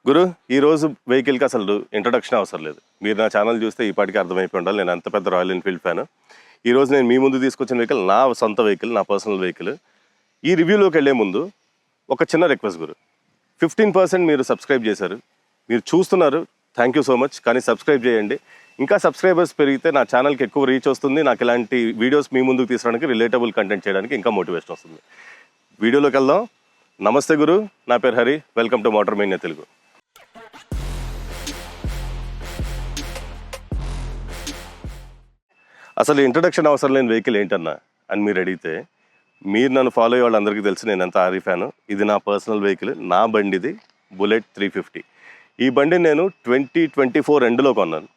గురు ఈరోజు వెహికల్కి అసలు ఇంట్రడక్షన్ అవసరం లేదు. మీరు నా ఛానల్ చూస్తే ఈ పాటికి అర్థమైపోయి ఉండాలి నేను అంత పెద్ద రాయల్ ఎన్ఫీల్డ్ ఫ్యాన్. ఈరోజు నేను మీ ముందు తీసుకొచ్చిన వెహికల్ నా సొంత వెహికల్, నా పర్సనల్ వెహికల్. ఈ రివ్యూలోకి వెళ్ళే ముందు ఒక చిన్న రిక్వెస్ట్ గురు, 15% మీరు సబ్స్క్రైబ్ చేశారు, మీరు చూస్తున్నారు, థ్యాంక్ యూ సో మచ్. కానీ సబ్స్క్రైబ్ చేయండి. ఇంకా సబ్స్క్రైబర్స్ పెరిగితే నా ఛానల్కి ఎక్కువ రీచ్ వస్తుంది, నాకు ఇలాంటి వీడియోస్ మీ ముందుకు తీసుకోవడానికి, రిలేటబుల్ కంటెంట్ చేయడానికి ఇంకా మోటివేషన్ వస్తుంది. వీడియోలోకి వెళ్దాం. నమస్తే గురు, నా పేరు Hari, welcome to motor mania Telugu. అసలు ఇంట్రడక్షన్ అవసరం లేని వెహికల్ ఏంటన్నా అని మీరు అడిగితే, మీరు నన్ను ఫాలో అయ్యే వాళ్ళందరికీ తెలుసు నేను ఎంత ఆరి ఫ్యాను. ఇది నా పర్సనల్ వెహికల్, నా బండిది బుల్లెట్ 350. ఈ బండిని నేను 2024 ఎండ్లో కొన్నాను.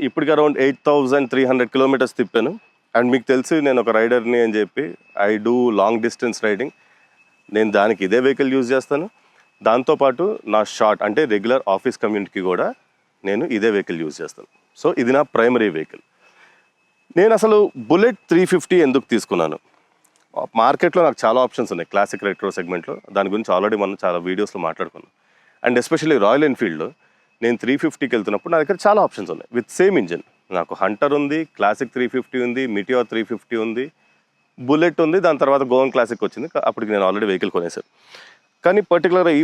ఇప్పటికి అరౌండ్ 8300 కిలోమీటర్స్ తిప్పాను. అండ్ మీకు తెలిసి నేను ఒక రైడర్ని అని చెప్పి I do long distance riding. నేను దానికి ఇదే వెహికల్ యూజ్ చేస్తాను. దాంతోపాటు నా షార్ట్ అంటే రెగ్యులర్ ఆఫీస్ కమ్యూనిటీకి కూడా నేను ఇదే వెహికల్ యూజ్ చేస్తాను. సో ఇది నా ప్రైమరీ వెహికల్. నేను అసలు బుల్లెట్ 350 ఎందుకు తీసుకున్నాను? మార్కెట్లో నాకు చాలా ఆప్షన్స్ ఉన్నాయి క్లాసిక్ రెట్రో సెగ్మెంట్లో. దాని గురించి ఆల్రెడీ మనం చాలా వీడియోస్లో మాట్లాడుకున్నాం. అండ్ ఎస్పెషల్లీ రాయల్ ఎన్ఫీల్డ్లో నేను 350కి వెళ్తున్నప్పుడు నా దగ్గర చాలా ఆప్షన్స్ ఉన్నాయి విత్ సేమ్ ఇంజిన్. నాకు హంటర్ ఉంది, క్లాసిక్ 350 ఉంది, మిటియోర్ 350 ఉంది, బుల్లెట్ ఉంది. దాని తర్వాత గోవన్ క్లాసిక్ వచ్చింది. అప్పటికి నేను ఆల్రెడీ వెహికల్ కొనేసాను. కానీ ఈ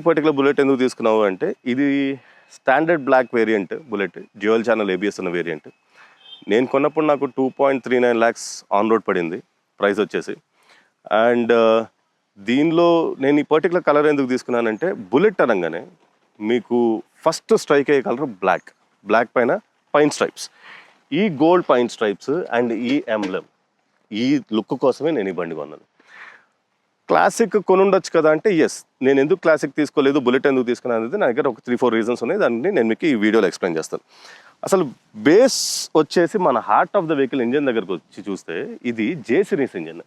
పర్టికులర్ బుల్లెట్ ఎందుకు తీసుకున్నావు అంటే, ఇది standard black variant Bullet, dual channel ABS ఉన్న వేరియంట్. నేను కొన్నప్పుడు నాకు 2.39 lakhs ఆన్ రోడ్ పడింది ప్రైస్ వచ్చేసి. అండ్ దీనిలో నేను ఈ పర్టికులర్ కలర్ ఎందుకు తీసుకున్నానంటే, బుల్లెట్ అనగానే మీకు ఫస్ట్ స్ట్రైక్ అయ్యే కలర్ బ్లాక్ పైన పైన్ స్ట్రైప్స్. ఈ గోల్డ్ పైన్ స్ట్రైప్స్ అండ్ ఈ ఎంబ్లెమ్, ఈ లుక్ కోసమే నేను ఈ బండి కొన్నాను. క్లాసిక్ కొనుండొచ్చు కదా అంటే ఎస్, నేను ఎందుకు క్లాసిక్ తీసుకోలేదు, బుల్లెట్ ఎందుకు తీసుకున్నాను అనేది నా దగ్గర ఒక 3-4 రీజన్స్ ఉన్నాయి. దాన్ని నేను మీకు ఈ వీడియోలో ఎక్స్ప్లెయిన్ చేస్తాను. అసలు బేస్ వచ్చేసి మన heart of the vehicle engine దగ్గరకు వచ్చి చూస్తే ఇది జే సిరీస్ ఇంజిన్.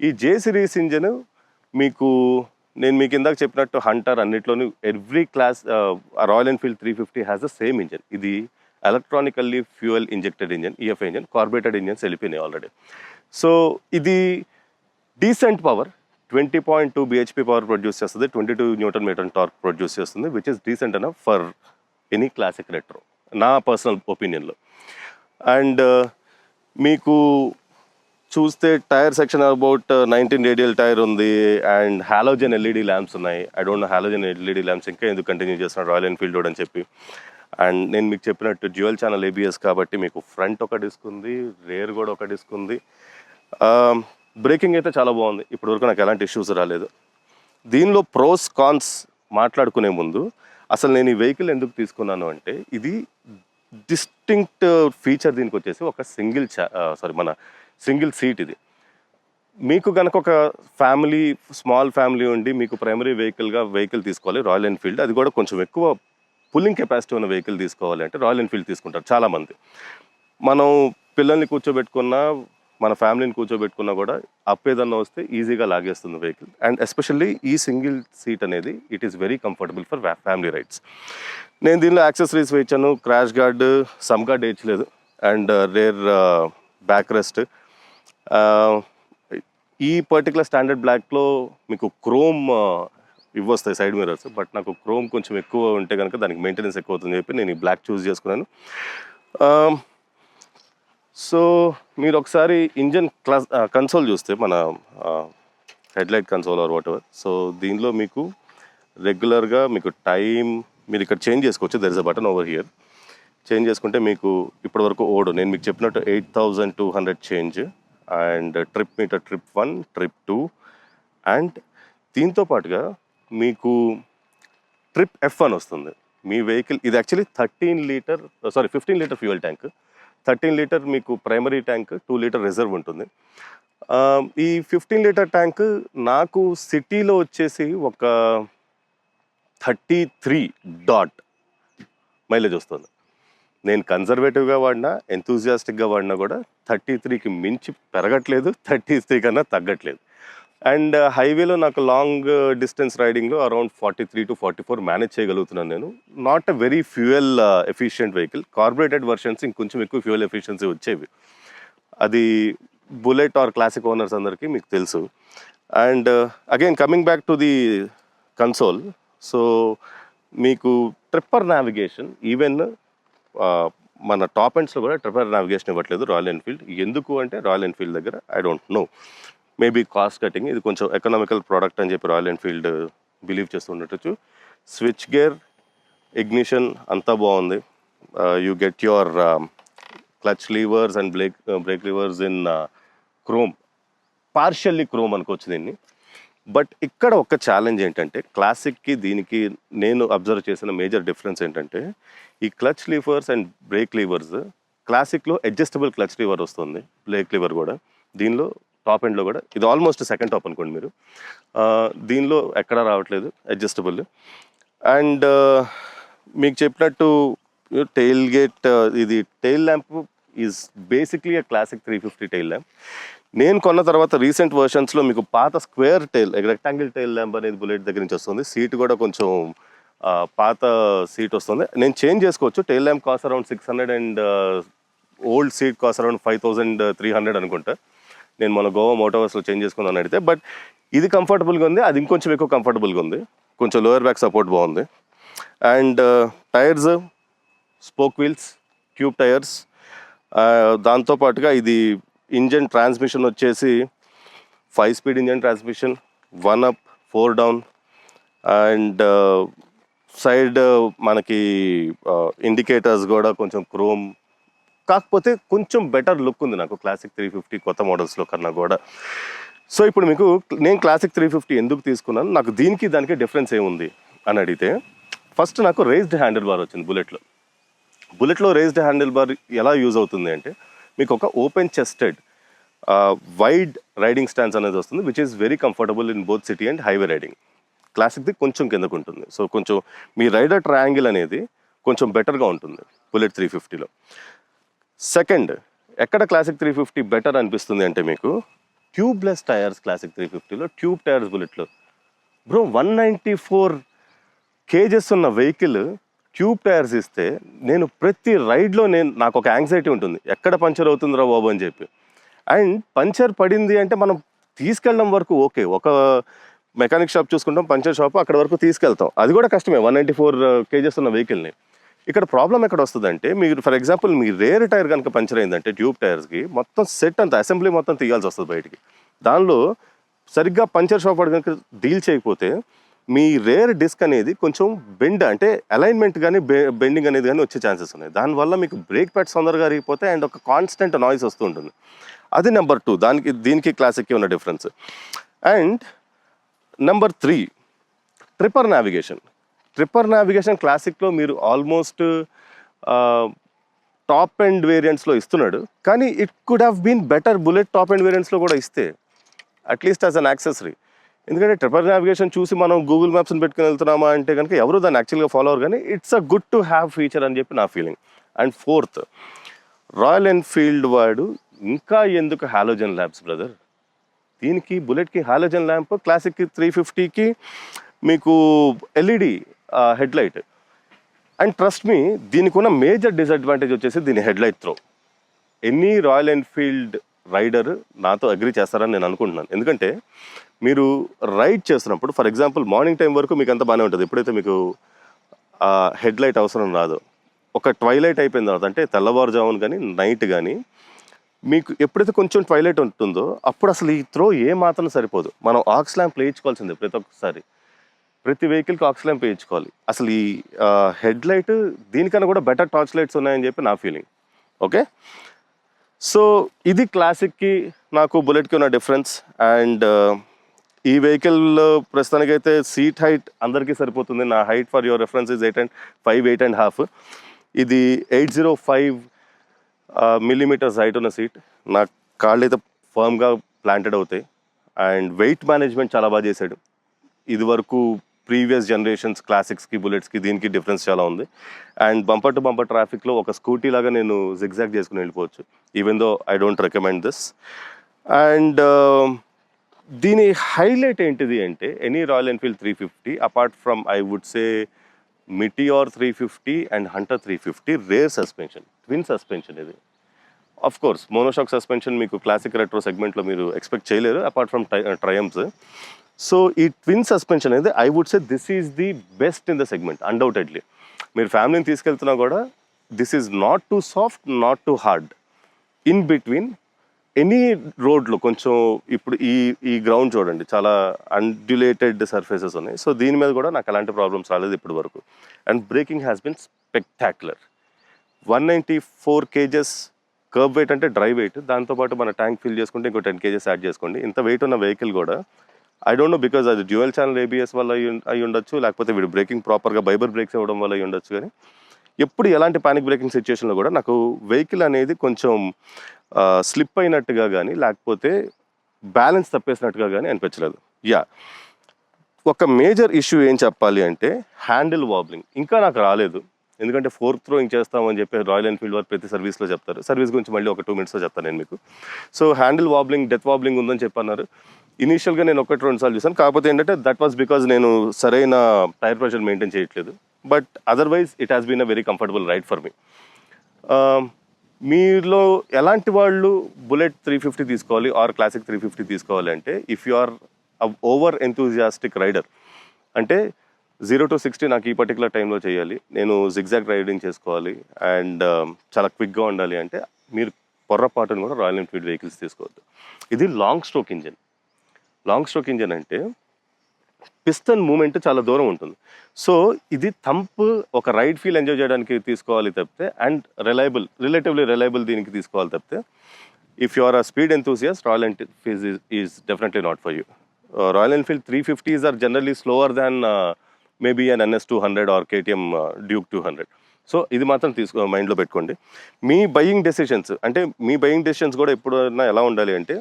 ఈ జే సిరీస్ ఇంజిన్ నేను మీకు ఇందాక చెప్పినట్టు హంటర్ అన్నిట్లోనూ every class Royal Enfield 350 has the same engine. ఇది electronically fuel injected engine, EFI engine. Carbureted engines వెళ్ళిపోయినాయి ఆల్రెడీ. సో ఇది decent power 20.2 bhp power produce చేస్తుంది, 22 Nm టార్క్ ప్రొడ్యూస్ చేస్తుంది, which is decent enough for any classic retro నా personal ఒపీనియన్లో. And మీకు చూస్తే tyre section about 19 radial tyre ఉంది. And halogen LED lamps ఉన్నాయి. I don't know halogen LED lamps ఇంకా ఎందుకు కంటిన్యూ చేస్తున్నాడు రాయల్ ఎన్ఫీల్డ్ అని చెప్పి. అండ్ నేను మీకు చెప్పినట్టు డ్యూయల్ ఛానల్ ఏబిఎస్ కాబట్టి మీకు ఫ్రంట్ ఒక డిస్క్ ఉంది, రేర్ కూడా ఒక డిస్క్ ఉంది. బ్రేకింగ్ అయితే చాలా బాగుంది, ఇప్పటివరకు నాకు ఎలాంటి ఇష్యూస్ రాలేదు. దీనిలో ప్రోస్ కాన్స్ మాట్లాడుకునే ముందు అసలు నేను ఈ వెహికల్ ఎందుకు తీసుకున్నాను అంటే, ఇది డిస్టింక్ట్ ఫీచర్ దీనికి వచ్చేసి ఒక సింగిల్ సీట్. ఇది మీకు కనుక ఒక స్మాల్ ఫ్యామిలీ ఉండి మీకు ప్రైమరీ వెహికల్ తీసుకోవాలి రాయల్ ఎన్ఫీల్డ్, అది కూడా కొంచెం ఎక్కువ పుల్లింగ్ కెపాసిటీ ఉన్న వెహికల్ తీసుకోవాలి అంటే రాయల్ ఎన్ఫీల్డ్ తీసుకుంటారు చాలామంది. మనం పిల్లల్ని కూర్చోబెట్టుకున్నా, మన ఫ్యామిలీని కూర్చోబెట్టుకున్నా కూడా అప్ ఏదన్నా వస్తే ఈజీగా లాగేస్తుంది వెహికల్. అండ్ ఎస్పెషల్లీ ఈ సింగిల్ సీట్ అనేది it is very comfortable for family rides. నేను దీనిలో యాక్సెసరీస్ వేయించాను, క్రాష్ గార్డ్, సమ్ గార్డ్ వేయట్లేదు, అండ్ రేర్ బ్యాక్ రెస్ట్. ఈ పర్టికులర్ స్టాండర్డ్ బ్లాక్లో మీకు క్రోమ్ ఇవ్వొస్తాయి సైడ్ మిర్రర్స్, బట్ నాకు క్రోమ్ కొంచెం ఎక్కువ ఉంటే కనుక దానికి మెయింటెనెన్స్ ఎక్కువ అవుతుందని చెప్పి నేను ఈ బ్లాక్ చూస్ చేసుకున్నాను. సో మీరు ఒకసారి ఇంజన్ కన్సోల్ చూస్తే, మన headlight console or whatever, so దీనిలో మీకు రెగ్యులర్గా మీకు టైం మీరు ఇక్కడ చేంజ్ చేసుకోవచ్చు. There is a button over here. Change చేసుకుంటే మీకు ఇప్పటివరకు నేను మీకు చెప్పినట్టు 8200 change, and trip meter, trip 1, trip 2, and దీంతో పాటుగా మీకు ట్రిప్ F1 వస్తుంది. మీ వెహికల్ ఇది actually 15 litre fuel tank, 13 litre మీకు ప్రైమరీ ట్యాంక్, 2 లీటర్ రిజర్వ్ ఉంటుంది. ఈ 15 లీటర్ ట్యాంక్ నాకు సిటీలో వచ్చేసి ఒక 33 డాట్ మైలేజ్ వస్తుంది. నేను కన్జర్వేటివ్గా వాడినా, ఎంతూజియాస్టిక్గా వాడినా కూడా 33కి మించి పెరగట్లేదు, 33 కన్నా తగ్గట్లేదు. అండ్ హైవేలో నాకు లాంగ్ డిస్టెన్స్ రైడింగ్లో అరౌండ్ 43 to 44 మేనేజ్ చేయగలుగుతున్నాను నేను. Not a very fuel efficient vehicle. Carbureted versions ఇంకొంచెం ఎక్కువ ఫ్యూయల్ ఎఫిషియన్సీ వచ్చేవి, అది బుల్లెట్ ఆర్ క్లాసిక్ ఓనర్స్ అందరికీ మీకు తెలుసు. And again coming back to the console, so మీకు ట్రిప్పర్ నావిగేషన్ ఈవెన్ మన టాప్ ఎండ్స్లో కూడా ట్రిప్పర్ నావిగేషన్ ఇవ్వట్లేదు రాయల్ ఎన్ఫీల్డ్. ఎందుకు అంటే రాయల్ ఎన్ఫీల్డ్ దగ్గర I don't know, maybe cost cutting, ఇది కొంచెం ఎకనామికల్ ప్రోడక్ట్ అని చెప్పి రాయల్ ఎన్ఫీల్డ్ బిలీవ్ చేస్తుండొచ్చు. స్విచ్ గేర్, ఇగ్నిషన్ అంతా బాగుంది. You get your clutch levers and brake levers in chrome, partially chrome అనుకోవచ్చు దీన్ని. బట్ ఇక్కడ ఒక ఛాలెంజ్ ఏంటంటే క్లాసిక్కి దీనికి నేను అబ్జర్వ్ చేసిన మేజర్ డిఫరెన్స్ ఏంటంటే ఈ clutch levers and brake levers, క్లాసిక్లో అడ్జస్టబుల్ క్లచ్ లీవర్ వస్తుంది, బ్రేక్ లీవర్ కూడా. దీనిలో టాప్ ఎండ్లో కూడా ఇది ఆల్మోస్ట్ సెకండ్ టాప్ అనుకోండి మీరు, దీనిలో ఎక్కడా రావట్లేదు అడ్జస్టబుల్. అండ్ మీకు చెప్పినట్టు టెయిల్ గేట్, ఇది tail lamp is basically a Classic 350 tail lamp. నేను కొన్న తర్వాత రీసెంట్ వర్షన్స్లో మీకు పాత square tail, rectangle tail lamp అనేది బుల్లెట్ దగ్గర నుంచి వస్తుంది. సీట్ కూడా కొంచెం పాత సీట్ వస్తుంది. నేను చేంజ్ చేసుకోవచ్చు. Tail lamp cost around 600 and old seat cost around 5300 అనుకుంటా. నేను మన గోవా మోటార్స్లో చేంజ్ చేసుకుందామని అడిగితే, బట్ ఇది కంఫర్టబుల్గా ఉంది, అది ఇంకొంచెం ఎక్కువ కంఫర్టబుల్గా ఉంది. కొంచెం లోయర్ బ్యాక్ సపోర్ట్ బాగుంది. And tyres spoke wheels, tube tyres. దాంతోపాటుగా ఇది ఇంజన్ ట్రాన్స్మిషన్ వచ్చేసి 5 speed engine transmission, 1 up 4 down. And side మనకి ఇండికేటర్స్ కూడా కొంచెం క్రోమ్, కాకపోతే కొంచెం బెటర్ లుక్ ఉంది నాకు క్లాసిక్ 350 కొత్త మోడల్స్లో కన్నా కూడా. సో ఇప్పుడు మీకు నేను క్లాసిక్ 350 ఎందుకు తీసుకున్నాను, నాకు దీనికి దానికి డిఫరెన్స్ ఏముంది అని అడిగితే, ఫస్ట్ నాకు రేస్డ్ హ్యాండిల్ బార్ వచ్చింది బుల్లెట్లో. బుల్లెట్లో రేస్డ్ హ్యాండిల్ బార్ ఎలా యూజ్ అవుతుంది అంటే మీకు ఒక open chested wide riding stance అనేది వస్తుంది, which is very comfortable in both city and highway riding. క్లాసిక్ది కొంచెం కిందకు ఉంటుంది. సో కొంచెం మీ రైడర్ ట్రయాంగిల్ అనేది కొంచెం బెటర్గా ఉంటుంది బుల్లెట్ 350లో. సెకండ్, ఎక్కడ క్లాసిక్ 350 బెటర్ అనిపిస్తుంది అంటే మీకు ట్యూబ్లెస్ టైర్స్ క్లాసిక్ 350లో, ట్యూబ్ టైర్స్ బుల్లెట్లో. బ్రో 194 కేజెస్ ఉన్న వెహికల్ ట్యూబ్ టైర్స్ ఇస్తే నేను ప్రతి రైడ్లో నాకు ఒక యాంగ్జైటీ ఉంటుంది, ఎక్కడ పంచర్ అవుతుందిరా బాబు అని చెప్పి. అండ్ పంచర్ పడింది అంటే మనం తీసుకెళ్ళడం వరకు ఓకే, ఒక మెకానిక్ షాప్ చూసుకుంటాం, పంచర్ షాప్ అక్కడ వరకు తీసుకెళ్తాం, అది కూడా కష్టమే 194 కేజెస్ ఉన్న వెహికల్ని. ఇక్కడ ప్రాబ్లం ఎక్కడ వస్తుందంటే, మీరు ఫర్ ఎగ్జాంపుల్ మీ రేర్ టైర్ కనుక పంచర్ అయిందంటే ట్యూబ్ టైర్స్కి మొత్తం సెట్ అంతా అసెంబ్లీ మొత్తం తీయాల్సి వస్తుంది బయటికి. దానిలో సరిగ్గా పంచర్ షాప్ వాడు కనుక డీల్ చేయకపోతే మీ రేర్ డిస్క్ అనేది కొంచెం బెండ్, అంటే అలైన్మెంట్ కానీ బెండింగ్ అనేది కానీ వచ్చే ఛాన్సెస్ ఉన్నాయి. దానివల్ల మీకు బ్రేక్ ప్యాడ్స్ తొందరగా అరిగిపోతాయి అండ్ ఒక కాన్స్టెంట్ నాయిస్ వస్తూ ఉంటుంది. అది నెంబర్ 2, దీనికి క్లాసిక్కి ఉన్న difference. And number 3, tripper navigation. Tripper navigation క్లాసిక్లో మీరు ఆల్మోస్ట్ టాప్ ఎండ్ వేరియంట్స్లో ఇస్తున్నాడు, కానీ it could have been better Bullet top end వేరియంట్స్లో కూడా ఇస్తే, అట్లీస్ట్ యాజ్ అన్ యాక్సెసరీ. ఎందుకంటే ట్రిప్పర్ నావిగేషన్ చూసి మనం గూగుల్ మ్యాప్స్ని పెట్టుకుని వెళ్తున్నామా అంటే కనుక ఎవరు దాన్ని యాక్చువల్గా ఫాలో అవ్వరు, కానీ it's a good to have feature అని చెప్పి నా feeling. And fourth, royal Enfield వాడు ఇంకా ఎందుకు హాలోజన్ ల్యాంప్స్ బ్రదర్? దీనికి బుల్లెట్కి హాలోజన్ ల్యాంప్, క్లాసిక్కి 350కి మీకు LED headlight. And trust me, దీనికి ఉన్న మేజర్ డిసడ్వాంటేజ్ వచ్చేసి దీని headlight throw. Any Royal Enfield rider నాతో అగ్రీ చేస్తారని నేను అనుకుంటున్నాను. ఎందుకంటే మీరు రైడ్ చేస్తున్నప్పుడు ఫర్ ఎగ్జాంపుల్ మార్నింగ్ టైం వరకు మీకు అంత బాగానే ఉంటుంది, ఎప్పుడైతే మీకు హెడ్లైట్ అవసరం రాదో, ఒక ట్వైలైట్ అయిపోయిన తర్వాత, అంటే తెల్లవారుజామున కానీ నైట్ కానీ మీకు ఎప్పుడైతే కొంచెం ట్వైలైట్ ఉంటుందో అప్పుడు అసలు ఈ త్రో ఏ మాత్రం సరిపోదు. మనం ఆక్స్ ల్యాంప్ వేయించుకోవాల్సిందే ప్రతి వెహికల్కి ఆక్స్ ల్యాంప్ వేయించుకోవాలి. అసలు ఈ హెడ్లైట్ దీనికన్నా కూడా బెటర్ టార్చ్ లైట్స్ ఉన్నాయని చెప్పి నా ఫీలింగ్. ఓకే, సో ఇది క్లాసిక్కి నాకు బుల్లెట్కి ఉన్న డిఫరెన్స్. అండ్ ఈ వెహికల్ ప్రస్తుతానికైతే సీట్ హైట్ అందరికీ సరిపోతుంది. నా height for your reference is 8.5. ఇది 805 మిల్లీమీటర్స్ హైట్ ఉన్న సీట్. నా కాళ్ళు అయితే ఫర్మ్గా ప్లాంటెడ్ అవుతాయి. అండ్ వెయిట్ మేనేజ్మెంట్ చాలా బాగా చేశాడు. ఇది వరకు ప్రీవియస్ జనరేషన్స్ క్లాసిక్స్కి బుల్లెట్స్కి దీనికి డిఫరెన్స్ చాలా ఉంది. అండ్ బంపర్ టు బంపర్ ట్రాఫిక్లో ఒక స్కూటీ లాగా నేను జిగ్జాగ్ చేసుకుని వెళ్ళిపోవచ్చు, even though I don't recommend this. And దీని హైలైట్ ఏంటిది అంటే, any Royal Enfield 350 apart from I would say Meteor 350 and Hunter 350, rear suspension, twin suspension. ఇది ఆఫ్ కోర్స్ మోనోషాక్ సస్పెన్షన్ మీకు క్లాసిక్ రెట్రో సెగ్మెంట్లో మీరు ఎక్స్పెక్ట్ చేయలేరు అపార్ట్ ఫ్రమ్ ట్రయంఫ్స్. సో ఈ twin suspension అనేది I would say this is the best in the segment undoubtedly. మీరు ఫ్యామిలీని తీసుకెళ్తున్నా కూడా this is not to soft, not to hard, in between. Any రోడ్లో కొంచెం ఇప్పుడు ఈ గ్రౌండ్ చూడండి, చాలా అన్డ్యులేటెడ్ సర్ఫేసెస్ ఉన్నాయి. సో దీని మీద కూడా నాకు ఎలాంటి ప్రాబ్లమ్స్ రాలేదు ఇప్పటి వరకు. And braking has been spectacular. 194 kgs kerb weight అంటే డ్రై వెయిట్, దాంతోపాటు మన ట్యాంక్ ఫిల్ చేసుకుంటే ఇంకో 10 kgs యాడ్ చేసుకోండి. ఇంత వెయిట్ ఉన్న వెహికల్ కూడా ఐ డోంట్ నో బికాజ్ అది డ్యూయల్ ఛానల్ ABS వల్ల అయి ఉండొచ్చు, లేకపోతే వీడు బ్రేకింగ్ ప్రాపర్గా బైబర్ బ్రేక్స్ ఇవ్వడం వల్ల అయి ఉండొచ్చు. కానీ ఎప్పుడు ఎలాంటి పానిక్ బ్రేకింగ్ సిచ్యువేషన్లో కూడా నాకు వెహికల్ అనేది కొంచెం స్లిప్ అయినట్టుగా కానీ లేకపోతే బ్యాలెన్స్ తప్పేసినట్టుగా కానీ అనిపించలేదు. యా, ఒక మేజర్ ఇష్యూ ఏం చెప్పాలి అంటే హ్యాండిల్ వాబ్లింగ్ ఇంకా నాకు రాలేదు. ఎందుకంటే ఫోర్క్ థ్రోయింగ్ చేస్తామని చెప్పి రాయల్ ఎన్ఫీల్డ్ వారు ప్రతి సర్వీస్లో చెప్తారు. సర్వీస్ గురించి మళ్ళీ ఒక 2 minutesలో చెప్తాను నేను మీకు. So handle wobbling, death wobbling ఉందని చెప్పన్నారు. ఇనీషియల్గా నేను 1-2 సార్లు చూసాను. కాకపోతే ఏంటంటే దట్ వాస్ బికాజ్ నేను సరైన టైర్ ప్రెషర్ మెయింటైన్ చేయట్లేదు. But otherwise it has been a very comfortable ride for me. మీలో ఎలాంటి వాళ్ళు బుల్లెట్ 350 తీసుకోవాలి ఆర్ క్లాసిక్ 350 తీసుకోవాలి అంటే, if you are over enthusiastic rider, అంటే 0 to 60 నాకు ఈ పర్టికులర్ టైంలో చేయాలి, నేను జిగ్జాగ్ రైడింగ్ చేసుకోవాలి అండ్ చాలా క్విక్గా ఉండాలి అంటే మీరు పొర్రపాటును కూడా రాయల్ ఎన్ఫీల్డ్ వెహికల్స్ తీసుకోవద్దు. ఇది long stroke engine. Long stroke engine అంటే పిస్టన్ మూమెంట్ చాలా దూరం ఉంటుంది. సో ఇది థంప్ ఒక రైడ్ ఫీల్ ఎంజాయ్ చేయడానికి తీసుకోవాలి తప్పితే, అండ్ రిలేటివ్లీ రిలయబుల్ దీనికి తీసుకోవాలి తప్పితే, if you are a speed enthusiast, Royal Enfield is definitely not for you. Royal Enfield 350s are generally slower than maybe an NS 200 or KTM Duke 200. So ఇది మాత్రం మైండ్లో పెట్టుకోండి. మీ బయింగ్ డెసిషన్స్ కూడా ఎప్పుడైనా ఎలా ఉండాలి అంటే,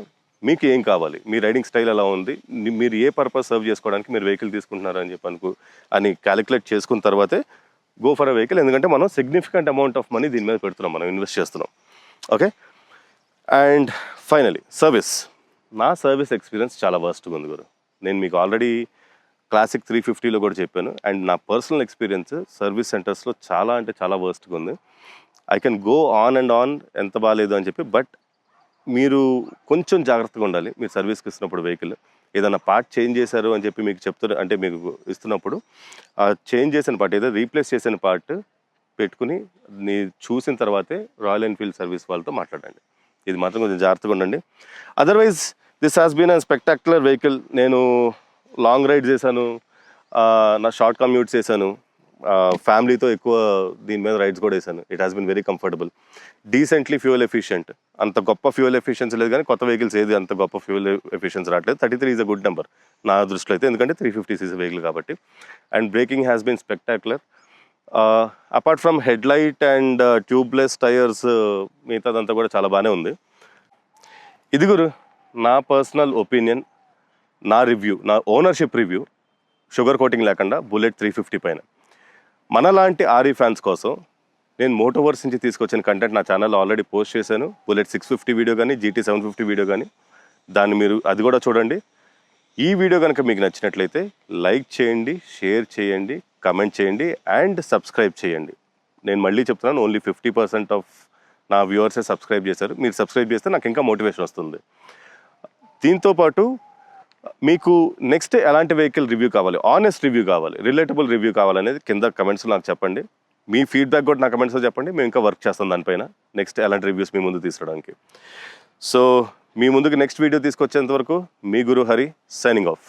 మీకు ఏం కావాలి, మీ రైడింగ్ స్టైల్ ఎలా ఉంది, మీరు ఏ పర్పస్ సర్వ్ చేసుకోవడానికి మీరు వెహికల్ తీసుకుంటున్నారు అని చెప్పి అని క్యాలిక్యులేట్ చేసుకున్న తర్వాతే గో ఫర్ అ వెహికల్. ఎందుకంటే మనం సిగ్నిఫికెంట్ అమౌంట్ ఆఫ్ మనీ దీని మీద పెడుతున్నాం, మనం ఇన్వెస్ట్ చేస్తున్నాం. ఓకే, అండ్ ఫైనలీ నా సర్వీస్ ఎక్స్పీరియన్స్ చాలా వర్స్ట్గా ఉంది గురు. నేను మీకు ఆల్రెడీ క్లాసిక్ 350లో కూడా చెప్పాను. అండ్ నా పర్సనల్ ఎక్స్పీరియన్స్ సర్వీస్ సెంటర్స్లో చాలా అంటే చాలా వర్స్ట్గా ఉంది. I can go on and on ఎంత బాగాలేదు అని చెప్పి, బట్ మీరు కొంచెం జాగ్రత్తగా ఉండాలి. మీరు సర్వీస్కి ఇస్తున్నప్పుడు వెహికల్ ఏదైనా పార్ట్ చేంజ్ చేశారు అని చెప్పి మీకు చెప్తారు అంటే మీకు ఇస్తున్నప్పుడు ఆ చేంజ్ చేసిన పార్ట్, ఏదో రీప్లేస్ చేసిన పార్ట్ పెట్టుకుని చూసిన తర్వాతే రాయల్ ఎన్ఫీల్డ్ సర్వీస్ వాళ్ళతో మాట్లాడండి. ఇది మాత్రం కొంచెం జాగ్రత్తగా ఉండండి. Otherwise this has been a spectacular vehicle. నేను లాంగ్ రైడ్ చేశాను, నా షార్ట్ కమ్యూట్స్ చేశాను, ఫ్యామిలీతో ఎక్కువ దీని మీద రైడ్స్ కూడా వేసాను. It has been very comfortable, decently fuel efficient. అంత గొప్ప ఫ్యూయల్ ఎఫిషియన్సీ లేదు, కానీ కొత్త వెహికల్స్ ఏది అంత గొప్ప ఫ్యూయల్ ఎఫిషియన్సీ రావట్లేదు. 33 ఈజ్ అ గుడ్ నెంబర్ నా దృష్టిలో అయితే, ఎందుకంటే 350cc వెహికల్ కాబట్టి. And braking has been spectacular. Apart from head light and tubeless tyres, మిగతాదంతా కూడా చాలా బాగానే ఉంది. ఇది గురు నా పర్సనల్ ఒపీనియన్, నా రివ్యూ, నా ఓనర్షిప్ రివ్యూ, షుగర్ కోటింగ్ లేకుండా బుల్లెట్ 350 పైన. మనలాంటి RE ఫ్యాన్స్ కోసం నేను మోటోవర్స్ నుంచి తీసుకొచ్చిన కంటెంట్ నా ఛానల్లో ఆల్రెడీ పోస్ట్ చేశాను. బుల్లెట్ 650 వీడియో కానీ, GT 750 వీడియో కానీ, దాన్ని మీరు అది కూడా చూడండి. ఈ వీడియో కనుక మీకు నచ్చినట్లయితే లైక్ చేయండి, షేర్ చేయండి, కమెంట్ చేయండి అండ్ సబ్స్క్రైబ్ చేయండి. నేను మళ్ళీ చెప్తున్నాను, ఓన్లీ 50% ఆఫ్ నా వ్యూవర్సే సబ్స్క్రైబ్ చేశారు. మీరు సబ్స్క్రైబ్ చేస్తే నాకు ఇంకా మోటివేషన్ వస్తుంది. దీంతోపాటు మీకు నెక్స్ట్ ఎలాంటి వెహికల్ రివ్యూ కావాలి, ఆనెస్ట్ రివ్యూ కావాలి, రిలేటబుల్ రివ్యూ కావాలనేది కింద కమెంట్స్లో నాకు చెప్పండి. మీ ఫీడ్బ్యాక్ కూడా నా కమెంట్స్లో చెప్పండి. మేము ఇంకా వర్క్ చేస్తాం దానిపైన, నెక్స్ట్ ఎలాంటి రివ్యూస్ మీ ముందు తీసుకురావడానికి. సో మీ ముందుకు నెక్స్ట్ వీడియో తీసుకొచ్చేంత వరకు మీ గురు హరి సైనింగ్ ఆఫ్.